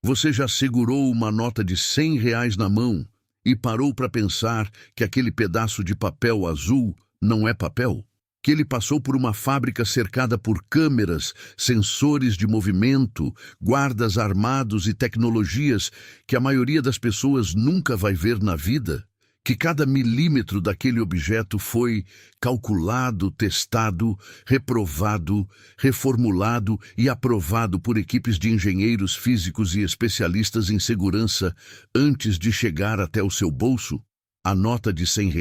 Você já segurou uma nota de R$ 100 na mão e parou para pensar que aquele pedaço de papel azul não é papel? Que ele passou por uma fábrica cercada por câmeras, sensores de movimento, guardas armados e tecnologias que a maioria das pessoas nunca vai ver na vida? Que cada milímetro daquele objeto foi calculado, testado, reprovado, reformulado e aprovado por equipes de engenheiros físicos e especialistas em segurança antes de chegar até o seu bolso? A nota de R$ 100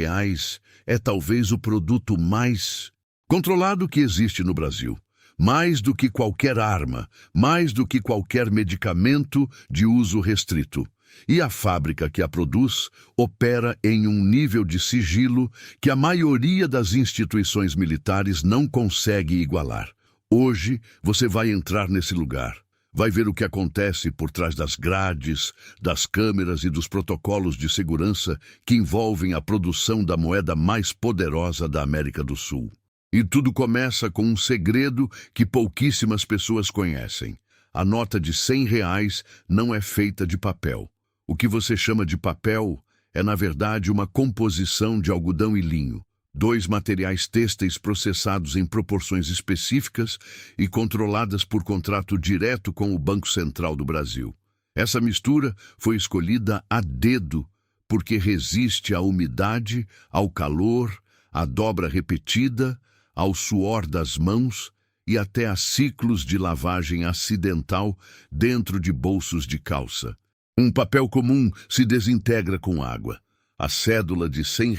é talvez o produto mais controlado que existe no Brasil. Mais do que qualquer arma, mais do que qualquer medicamento de uso restrito. E a fábrica que a produz opera em um nível de sigilo que a maioria das instituições militares não consegue igualar. Hoje, você vai entrar nesse lugar. Vai ver o que acontece por trás das grades, das câmeras e dos protocolos de segurança que envolvem a produção da moeda mais poderosa da América do Sul. E tudo começa com um segredo que pouquíssimas pessoas conhecem. A nota de R$ 100 não é feita de papel. O que você chama de papel é, na verdade, uma composição de algodão e linho, dois materiais têxteis processados em proporções específicas e controladas por contrato direto com o Banco Central do Brasil. Essa mistura foi escolhida a dedo porque resiste à umidade, ao calor, à dobra repetida, ao suor das mãos e até a ciclos de lavagem acidental dentro de bolsos de calça. Um papel comum se desintegra com água. A cédula de R$ 100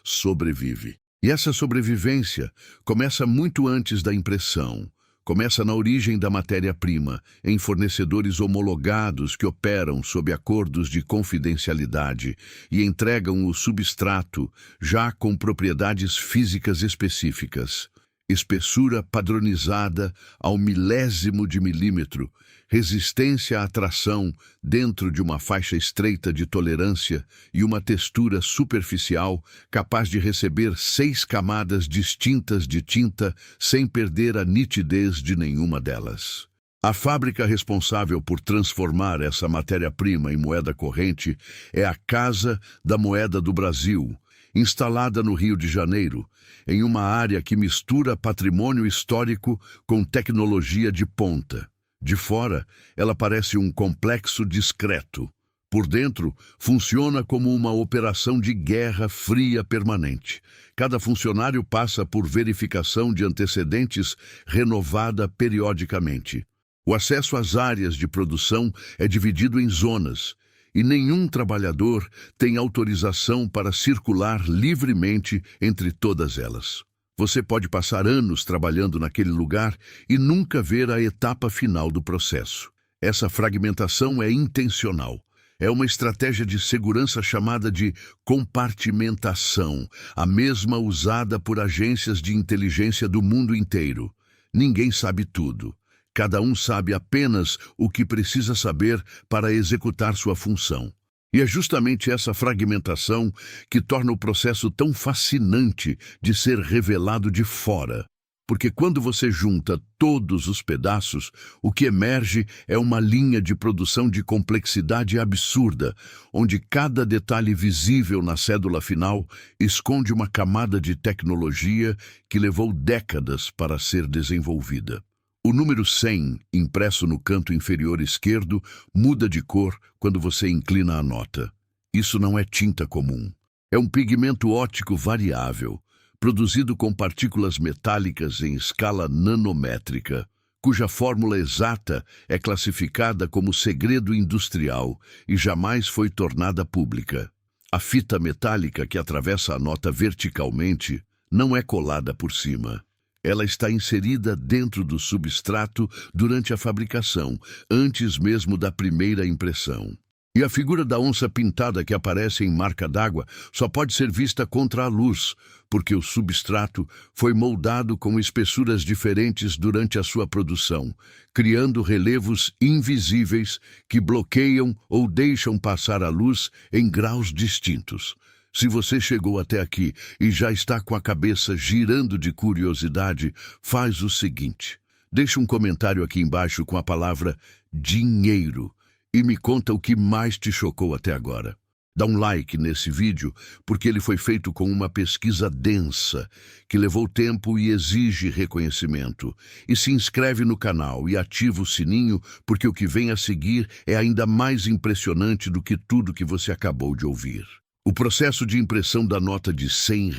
sobrevive. E essa sobrevivência começa muito antes da impressão. Começa na origem da matéria-prima, em fornecedores homologados que operam sob acordos de confidencialidade e entregam o substrato já com propriedades físicas específicas. Espessura padronizada ao milésimo de milímetro, resistência à tração dentro de uma faixa estreita de tolerância e uma textura superficial capaz de receber 6 camadas distintas de tinta sem perder a nitidez de nenhuma delas. A fábrica responsável por transformar essa matéria-prima em moeda corrente é a Casa da Moeda do Brasil, instalada no Rio de Janeiro, em uma área que mistura patrimônio histórico com tecnologia de ponta. De fora, ela parece um complexo discreto. Por dentro, funciona como uma operação de guerra fria permanente. Cada funcionário passa por verificação de antecedentes renovada periodicamente. O acesso às áreas de produção é dividido em zonas, e nenhum trabalhador tem autorização para circular livremente entre todas elas. Você pode passar anos trabalhando naquele lugar e nunca ver a etapa final do processo. Essa fragmentação é intencional. É uma estratégia de segurança chamada de compartimentação, a mesma usada por agências de inteligência do mundo inteiro. Ninguém sabe tudo. Cada um sabe apenas o que precisa saber para executar sua função. E é justamente essa fragmentação que torna o processo tão fascinante de ser revelado de fora. Porque quando você junta todos os pedaços, o que emerge é uma linha de produção de complexidade absurda, onde cada detalhe visível na cédula final esconde uma camada de tecnologia que levou décadas para ser desenvolvida. O número 100, impresso no canto inferior esquerdo, muda de cor quando você inclina a nota. Isso não é tinta comum. É um pigmento óptico variável, produzido com partículas metálicas em escala nanométrica, cuja fórmula exata é classificada como segredo industrial e jamais foi tornada pública. A fita metálica que atravessa a nota verticalmente não é colada por cima. Ela está inserida dentro do substrato durante a fabricação, antes mesmo da primeira impressão. E a figura da onça pintada que aparece em marca d'água só pode ser vista contra a luz, porque o substrato foi moldado com espessuras diferentes durante a sua produção, criando relevos invisíveis que bloqueiam ou deixam passar a luz em graus distintos. Se você chegou até aqui e já está com a cabeça girando de curiosidade, faz o seguinte. Deixe um comentário aqui embaixo com a palavra dinheiro E me conta o que mais te chocou até agora. Dá um like nesse vídeo, porque ele foi feito com uma pesquisa densa, que levou tempo e exige reconhecimento. E se inscreve no canal e ativa o sininho, porque o que vem a seguir é ainda mais impressionante do que tudo que você acabou de ouvir. O processo de impressão da nota de R$ 100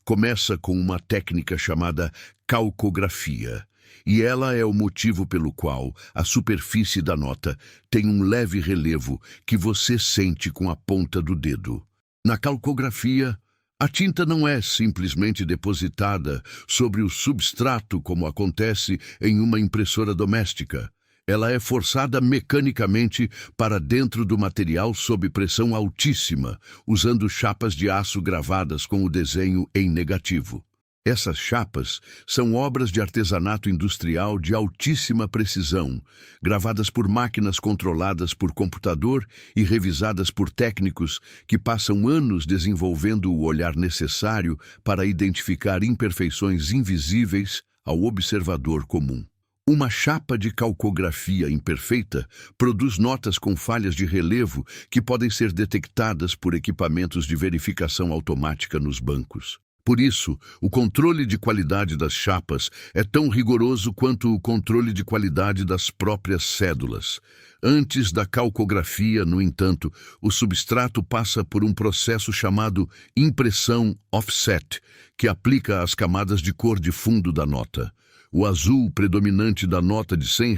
começa com uma técnica chamada calcografia. E ela é o motivo pelo qual a superfície da nota tem um leve relevo que você sente com a ponta do dedo. Na calcografia, a tinta não é simplesmente depositada sobre o substrato como acontece em uma impressora doméstica. Ela é forçada mecanicamente para dentro do material sob pressão altíssima, usando chapas de aço gravadas com o desenho em negativo. Essas chapas são obras de artesanato industrial de altíssima precisão, gravadas por máquinas controladas por computador e revisadas por técnicos que passam anos desenvolvendo o olhar necessário para identificar imperfeições invisíveis ao observador comum. Uma chapa de calcografia imperfeita produz notas com falhas de relevo que podem ser detectadas por equipamentos de verificação automática nos bancos. Por isso, o controle de qualidade das chapas é tão rigoroso quanto o controle de qualidade das próprias cédulas. Antes da calcografia, no entanto, o substrato passa por um processo chamado impressão offset, que aplica as camadas de cor de fundo da nota. O azul predominante da nota de R$ 100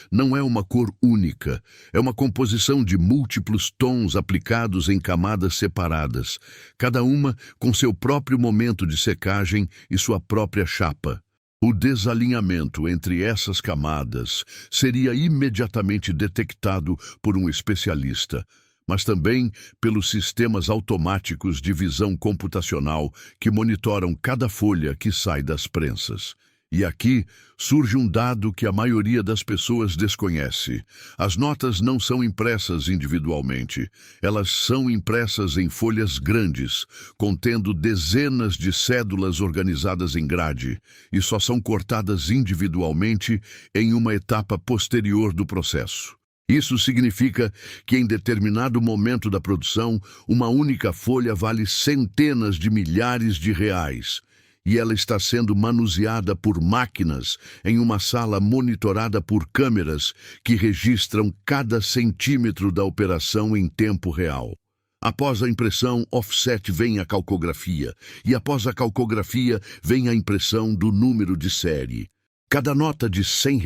não é uma cor única, é uma composição de múltiplos tons aplicados em camadas separadas, cada uma com seu próprio momento de secagem e sua própria chapa. O desalinhamento entre essas camadas seria imediatamente detectado por um especialista, mas também pelos sistemas automáticos de visão computacional que monitoram cada folha que sai das prensas. E aqui surge um dado que a maioria das pessoas desconhece. As notas não são impressas individualmente. Elas são impressas em folhas grandes, contendo dezenas de cédulas organizadas em grade, e só são cortadas individualmente em uma etapa posterior do processo. Isso significa que em determinado momento da produção, uma única folha vale centenas de milhares de reais. E ela está sendo manuseada por máquinas em uma sala monitorada por câmeras que registram cada centímetro da operação em tempo real. Após a impressão offset vem a calcografia, e após a calcografia vem a impressão do número de série. Cada nota de R$ 100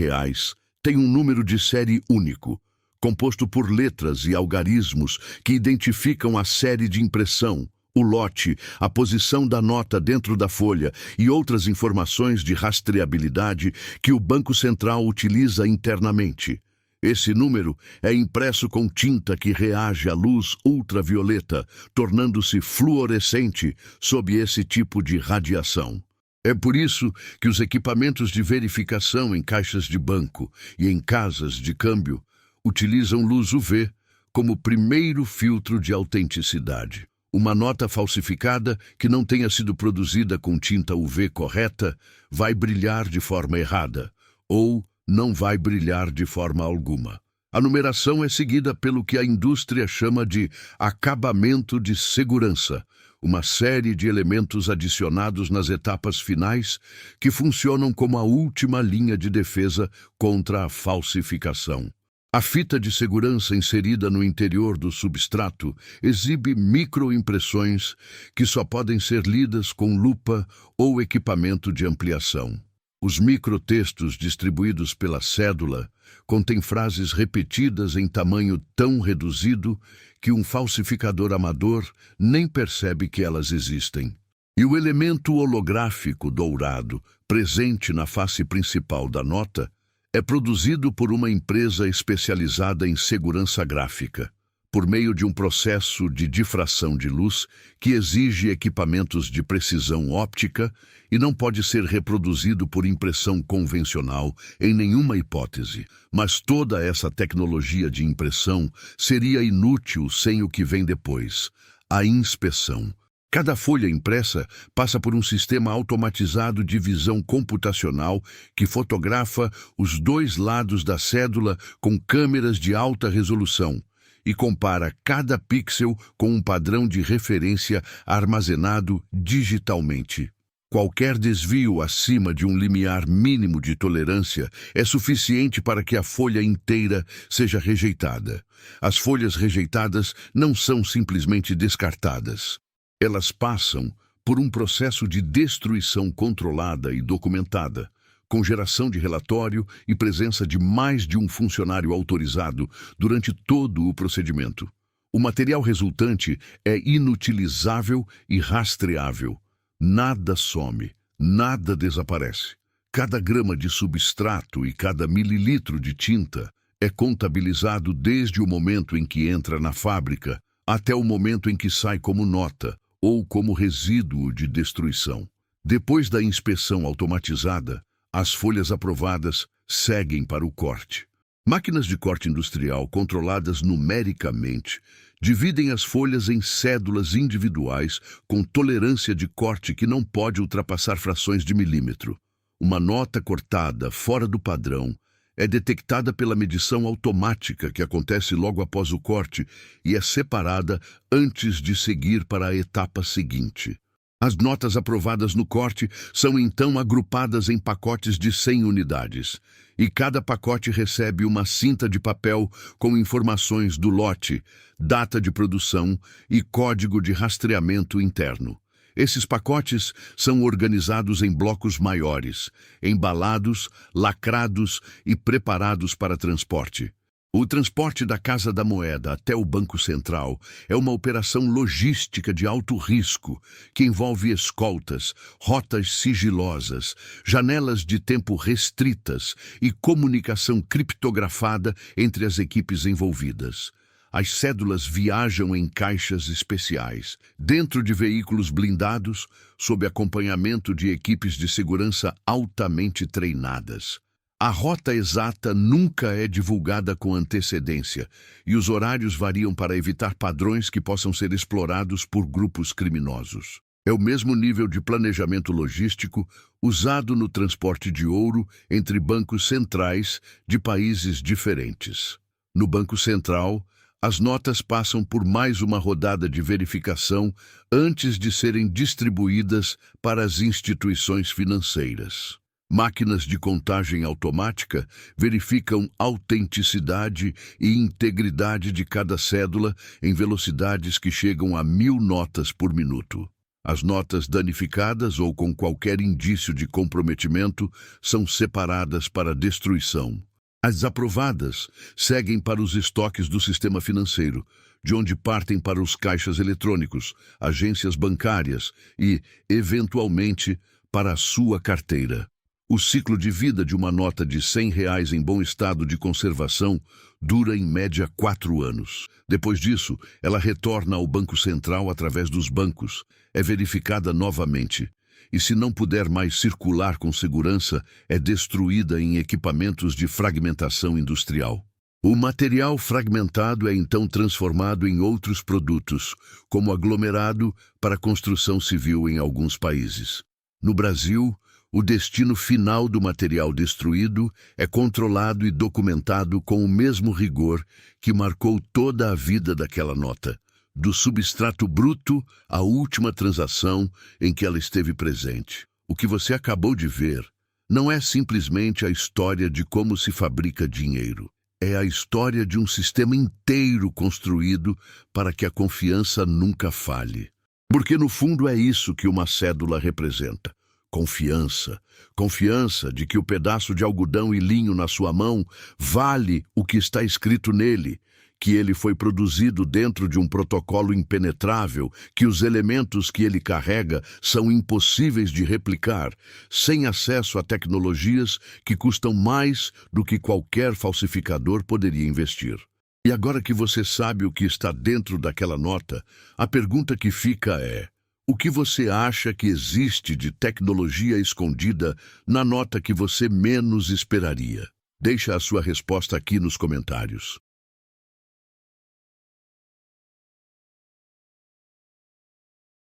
tem um número de série único, composto por letras e algarismos que identificam a série de impressão, o lote, a posição da nota dentro da folha e outras informações de rastreabilidade que o Banco Central utiliza internamente. Esse número é impresso com tinta que reage à luz ultravioleta, tornando-se fluorescente sob esse tipo de radiação. É por isso que os equipamentos de verificação em caixas de banco e em casas de câmbio utilizam luz UV como primeiro filtro de autenticidade. Uma nota falsificada que não tenha sido produzida com tinta UV correta vai brilhar de forma errada, ou não vai brilhar de forma alguma. A numeração é seguida pelo que a indústria chama de acabamento de segurança, uma série de elementos adicionados nas etapas finais que funcionam como a última linha de defesa contra a falsificação. A fita de segurança inserida no interior do substrato exibe microimpressões que só podem ser lidas com lupa ou equipamento de ampliação. Os microtextos distribuídos pela cédula contêm frases repetidas em tamanho tão reduzido que um falsificador amador nem percebe que elas existem. E o elemento holográfico dourado, presente na face principal da nota, é produzido por uma empresa especializada em segurança gráfica, por meio de um processo de difração de luz que exige equipamentos de precisão óptica e não pode ser reproduzido por impressão convencional em nenhuma hipótese. Mas toda essa tecnologia de impressão seria inútil sem o que vem depois, a inspeção. Cada folha impressa passa por um sistema automatizado de visão computacional que fotografa os dois lados da cédula com câmeras de alta resolução e compara cada pixel com um padrão de referência armazenado digitalmente. Qualquer desvio acima de um limiar mínimo de tolerância é suficiente para que a folha inteira seja rejeitada. As folhas rejeitadas não são simplesmente descartadas. Elas passam por um processo de destruição controlada e documentada, com geração de relatório e presença de mais de um funcionário autorizado durante todo o procedimento. O material resultante é inutilizável e rastreável. Nada some, nada desaparece. Cada grama de substrato e cada mililitro de tinta é contabilizado desde o momento em que entra na fábrica até o momento em que sai como nota ou como resíduo de destruição. Depois da inspeção automatizada, as folhas aprovadas seguem para o corte. Máquinas de corte industrial controladas numericamente dividem as folhas em cédulas individuais com tolerância de corte que não pode ultrapassar frações de milímetro. Uma nota cortada fora do padrão é detectada pela medição automática que acontece logo após o corte e é separada antes de seguir para a etapa seguinte. As notas aprovadas no corte são então agrupadas em pacotes de 100 unidades, e cada pacote recebe uma cinta de papel com informações do lote, data de produção e código de rastreamento interno. Esses pacotes são organizados em blocos maiores, embalados, lacrados e preparados para transporte. O transporte da Casa da Moeda até o Banco Central é uma operação logística de alto risco que envolve escoltas, rotas sigilosas, janelas de tempo restritas e comunicação criptografada entre as equipes envolvidas. As cédulas viajam em caixas especiais, dentro de veículos blindados, sob acompanhamento de equipes de segurança altamente treinadas. A rota exata nunca é divulgada com antecedência, e os horários variam para evitar padrões que possam ser explorados por grupos criminosos. É o mesmo nível de planejamento logístico usado no transporte de ouro entre bancos centrais de países diferentes. No Banco Central, as notas passam por mais uma rodada de verificação antes de serem distribuídas para as instituições financeiras. Máquinas de contagem automática verificam autenticidade e integridade de cada cédula em velocidades que chegam a 1000 notas por minuto. As notas danificadas ou com qualquer indício de comprometimento são separadas para destruição. As aprovadas seguem para os estoques do sistema financeiro, de onde partem para os caixas eletrônicos, agências bancárias e, eventualmente, para a sua carteira. O ciclo de vida de uma nota de R$ 100 em bom estado de conservação dura em média 4 anos. Depois disso, ela retorna ao Banco Central através dos bancos, é verificada novamente e, se não puder mais circular com segurança, é destruída em equipamentos de fragmentação industrial. O material fragmentado é então transformado em outros produtos, como aglomerado para construção civil em alguns países. No Brasil, o destino final do material destruído é controlado e documentado com o mesmo rigor que marcou toda a vida daquela nota, do substrato bruto à última transação em que ela esteve presente. O que você acabou de ver não é simplesmente a história de como se fabrica dinheiro. É a história de um sistema inteiro construído para que a confiança nunca falhe. Porque no fundo é isso que uma cédula representa. Confiança. Confiança de que o pedaço de algodão e linho na sua mão vale o que está escrito nele, que ele foi produzido dentro de um protocolo impenetrável, que os elementos que ele carrega são impossíveis de replicar, sem acesso a tecnologias que custam mais do que qualquer falsificador poderia investir. E agora que você sabe o que está dentro daquela nota, a pergunta que fica é: o que você acha que existe de tecnologia escondida na nota que você menos esperaria? Deixa a sua resposta aqui nos comentários.